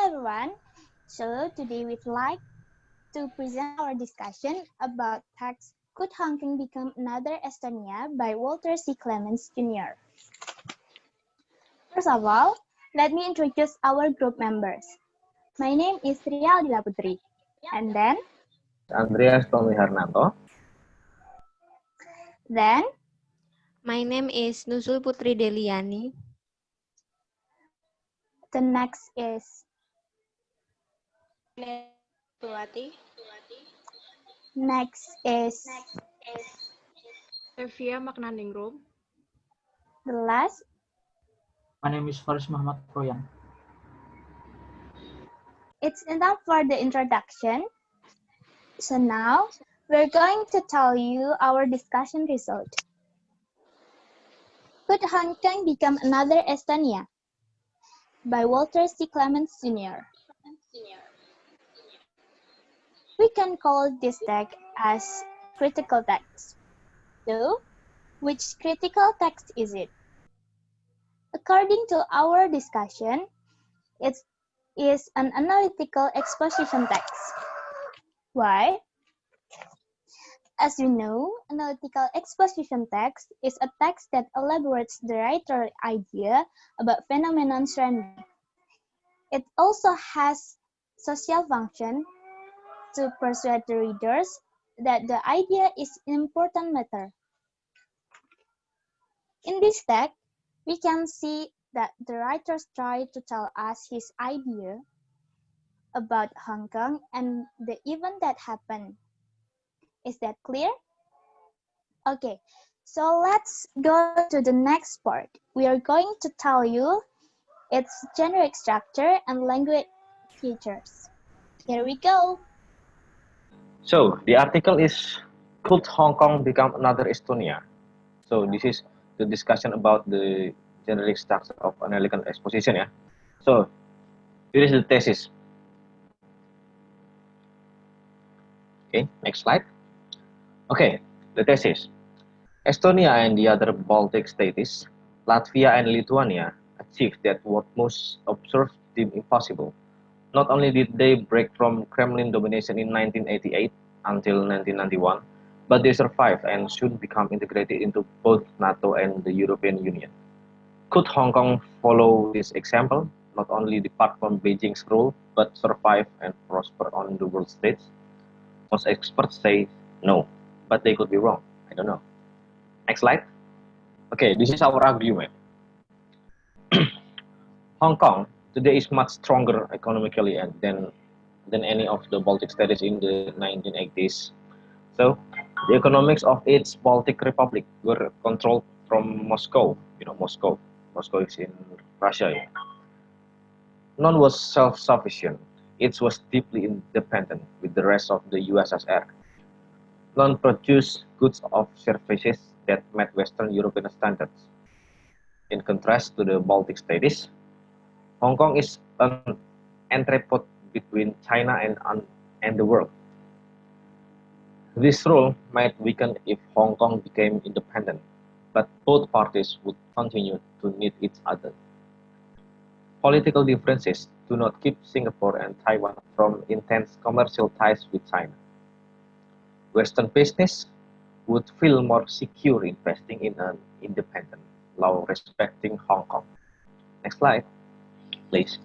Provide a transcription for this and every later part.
everyone. So today we'd like to present our discussion about text Could Hong Kong Become Another Estonia by Walter C.Clemens Jr. First of all, let me introduce our group members. My name is Ria Aldilla Putri. And then? Andreas from Harnanto. Then? My name is Nuzul Putri Deliani. The next is? Purwati. Next is? Sevia Magnaningrum. The last? My name is Faris Mohammad Royyan. It's enough for the introduction. So now, we're going to tell you our discussion result. Could Hong Kong Become Another Estonia? By Walter C.Clemens Jr. We can call this text as critical text. So, which critical text is it? According to our discussion, it is an analytical exposition text. Why? As you know, analytical exposition text is a text that elaborates the writer's idea about phenomenon surrounding. It also has social function to persuade the readers that the idea is an important matter. In this text, we can see that the writer tried to tell us his idea about Hong Kong and the event that happened. Is that clear? Okay, so let's go to the next part. We are going to tell you its generic structure and language features. Here we go. So the article is Could Hong Kong Become Another Estonia? So this is the discussion about the generic structure of analytical exposition. Yeah. So here is the thesis. Okay, next slide. Okay, the thesis. Estonia and the other Baltic states, Latvia and Lithuania, achieved that what most observers deemed impossible. Not only did they break from Kremlin domination in 1988 until 1991, but they survived and soon become integrated into both NATO and the European Union. Could Hong Kong follow this example, not only depart from Beijing's rule, but survive and prosper on the world stage? Most experts say no, but they could be wrong. I don't know. Next slide. Okay, this is our argument. Hong Kong today is much stronger economically than any of the Baltic states in the 1980s. So, the economics of its Baltic republic were controlled from Moscow. You know, Moscow. Moscow is in Russia. None was self-sufficient. It was deeply independent with the rest of the USSR. None produced goods or services that met Western European standards. In contrast to the Baltic states, Hong Kong is an entrepot between China and the world. This rule might weaken if Hong Kong became independent, but both parties would continue to need each other. Political differences do not keep Singapore and Taiwan from intense commercial ties with China. Western business would feel more secure investing in an independent, law-respecting Hong Kong. Next slide, please.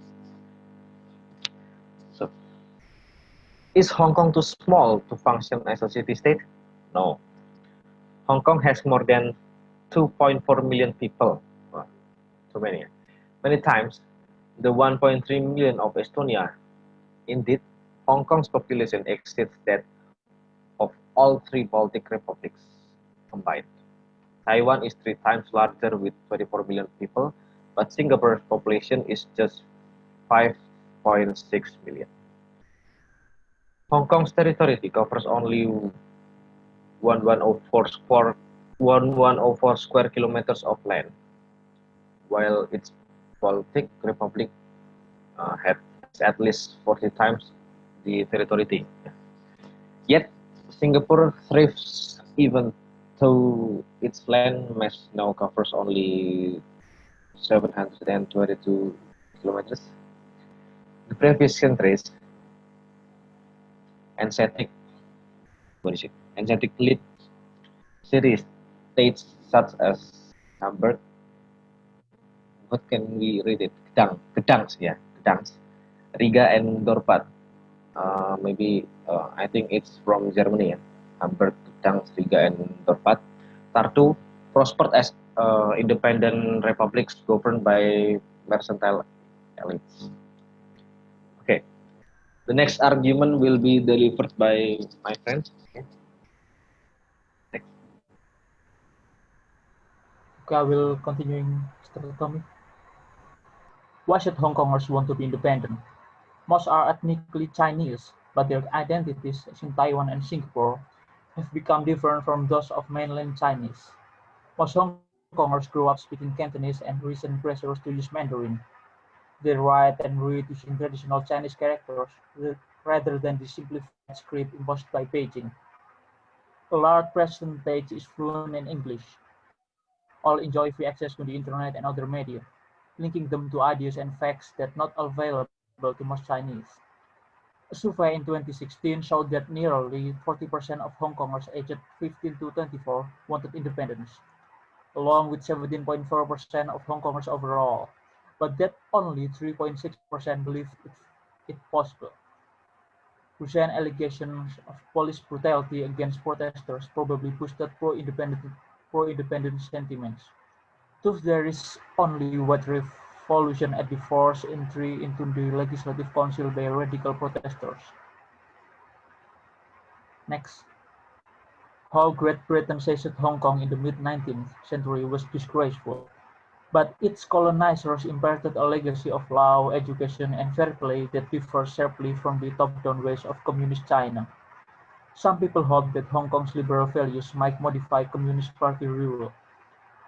So, is Hong Kong too small to function as a city-state? No. Hong Kong has more than 2.4 million people. Wow, too many. Many times, the 1.3 million of Estonia. Indeed, Hong Kong's population exceeds that of all three Baltic republics combined. Taiwan is 3 times larger with 24 million people, but Singapore's population is just 5.6 million. Hong Kong's territory covers only 1104 square kilometers of land, while its Baltic Republic has at least 40 times the territory. Yet, Singapore thrives even though its land mass now covers only 722 kilometers. The previous centuries, aesthetic, aesthetic lead series states such as Hamburg, what can we read it? Gdansk, yeah, Gdansk, Riga and Dorpat. Maybe I think it's from Germany, yeah. Hamburg, Gdansk, Riga and Dorpat. Tartu prospered as independent republics governed by mercantile elites. Okay, the next argument will be delivered by my friends. Okay. Next. Okay, I will continuing Mr. Tommy. Why should Hong Kongers want to be independent? Most are ethnically Chinese, but their identities, as in Taiwan and Singapore, have become different from those of mainland Chinese. Most Hong Kongers grew up speaking Cantonese and recent pressures to use Mandarin. They write and read using traditional Chinese characters rather than the simplified script imposed by Beijing. A large percentage is fluent in English. All enjoy free access to the internet and other media, linking them to ideas and facts that not available to most Chinese. A survey in 2016 showed that nearly 40% of Hong Kongers aged 15 to 24 wanted independence, along with 17.4% of Hong Kongers overall, but that only 3.6% believed it possible. Recent allegations of police brutality against protesters probably boosted pro-independent sentiments. Thus there is only what revolution at the forced entry into the Legislative Council by radical protesters. Next, how Great Britain seized Hong Kong in the mid-19th century was disgraceful, but its colonizers imparted a legacy of law, education, and fair play that differs sharply from the top-down ways of communist China. Some people hope that Hong Kong's liberal values might modify Communist Party rule.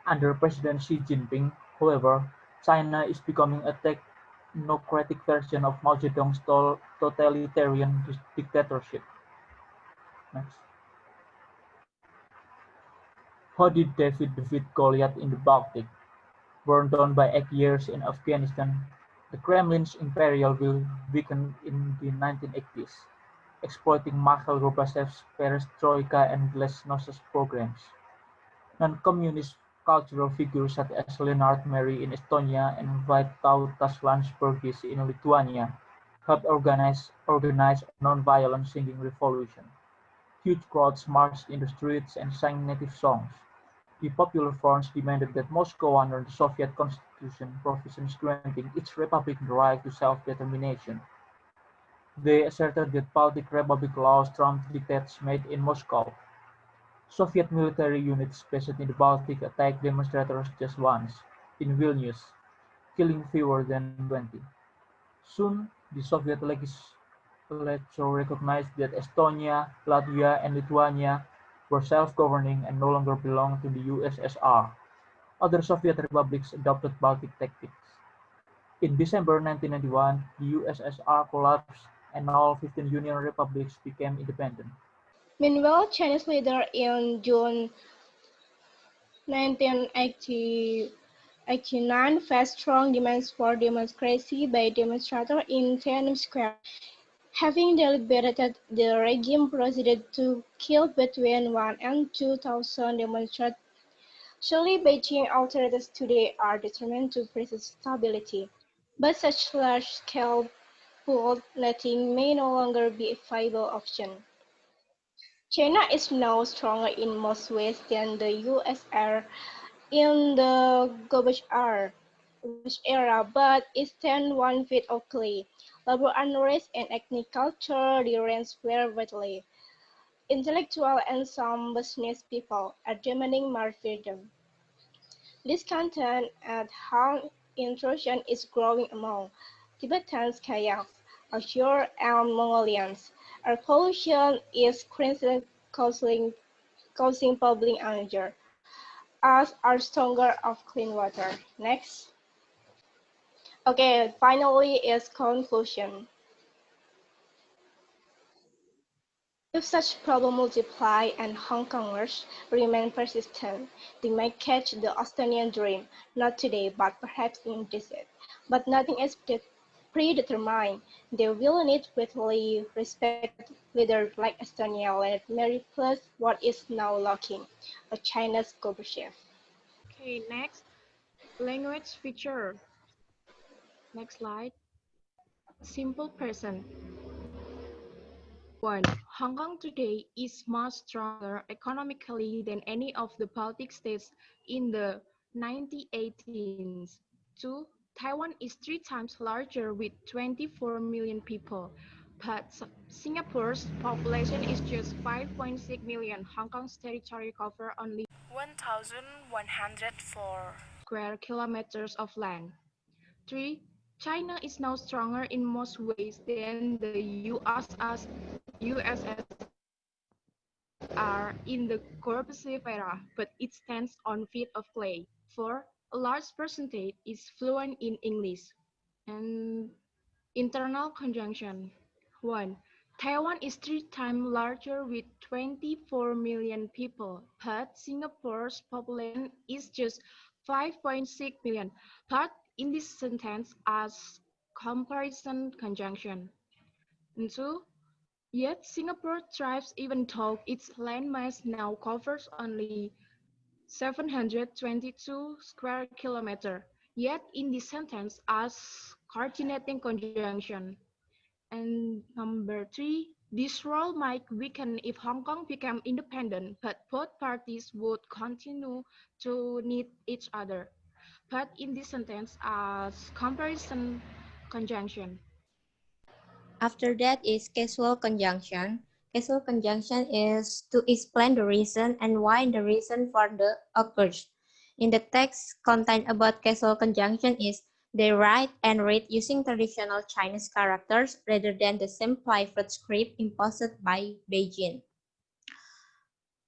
Under President Xi Jinping, however, China is becoming a technocratic version of Mao Zedong's totalitarian dictatorship. Next. How did David defeat Goliath in the Baltic? Burned down by 8 years in Afghanistan, the Kremlin's imperial will weakened in the 1980s, exploiting Mikhail Gorbachev's perestroika and glasnost programs. Non-communist cultural figures such as Leonard Meri in Estonia and Vytautas Landsbergis in Lithuania helped organize a non-violent singing revolution. Huge crowds marched in the streets and sang native songs. The Popular Fronts demanded that Moscow under the Soviet constitution provisions granting each republic the right to self-determination. They asserted that Baltic Republic laws trumped dictates made in Moscow. Soviet military units based in the Baltic attacked demonstrators just once, in Vilnius, killing fewer than 20. Soon, the Soviet legislature recognized that Estonia, Latvia, and Lithuania were self-governing and no longer belonged to the USSR. Other Soviet republics adopted Baltic tactics. In December 1991, the USSR collapsed and all 15 Union republics became independent. Meanwhile, Chinese leader in June 1989 faced strong demands for democracy by demonstrators in Tiananmen Square. Having deliberated, the regime proceeded to kill between 1 and 2,000 demonstrators. Surely Beijing authorities today are determined to preserve stability, but such large-scale bloodletting may no longer be a viable option. China is now stronger in most ways than the USSR in the garbage era, but it stands 1 feet of clay. Labor unrest and ethnic culture differences vary widely. Intellectuals and some business people are demanding more freedom. Discontent at how intrusion is growing among Tibetans, Kayaks, Uyghurs, and Mongolians. Air pollution is currently causing public anger, as are stronger of clean water. Next. Okay, finally is conclusion. If such problems multiply and Hong Kongers remain persistent, they might catch the Estonian dream, not today, but perhaps in decades. But nothing is predetermined. They will need widely respected leaders like Estonia let Mary plus what is now lacking, a Chinese Gorbachev. Okay, next, language feature. Next slide. Simple present. 1. Hong Kong today is much stronger economically than any of the Baltic states in the 1918s. 2. Taiwan is 3 times larger with 24 million people, but Singapore's population is just 5.6 million. Hong Kong's territory covers only 1,104 square kilometers of land. 3. China is now stronger in most ways than the USSR in the Gorbachev era, but it stands on feet of clay. 4. A large percentage is fluent in English. And internal conjunction. 1. Taiwan is 3 times larger with 24 million people, but Singapore's population is just 5.6 million. But in this sentence as comparison conjunction. And 2. Yet Singapore thrives even though its landmass now covers only 722 square kilometers. Yet in this sentence as coordinating conjunction. And number 3, this role might weaken if Hong Kong became independent, but both parties would continue to need each other. But in this sentence as comparison conjunction. After that is causal conjunction. Causal conjunction is to explain the reason and why the reason for the occurs. In the text content about causal conjunction is they write and read using traditional Chinese characters rather than the simplified script imposed by Beijing.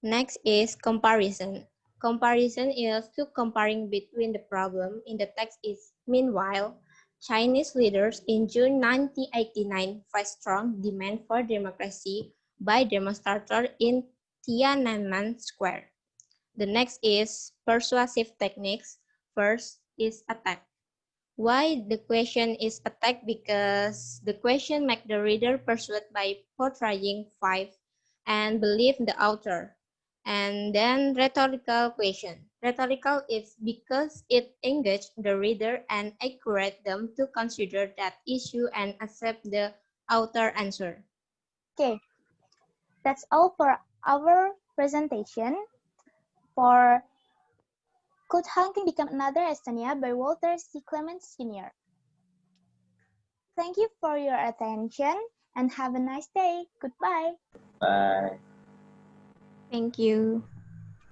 Next is comparison. Comparison is to comparing between the problem in the text is meanwhile, Chinese leaders in June 1989 faced strong demand for democracy by demonstrators in Tiananmen Square. The next is persuasive techniques. First is attack. Why the question is attack? Because the question makes the reader persuade by portraying faith and believe the author. And then rhetorical question. Rhetorical is because it engages the reader and encourages them to consider that issue and accept the author answer. Okay, that's all for our presentation for Could Hong Become Another Estonia by Walter C.Clemens Jr. Thank you for your attention and have a nice day. Goodbye. Bye. Thank you.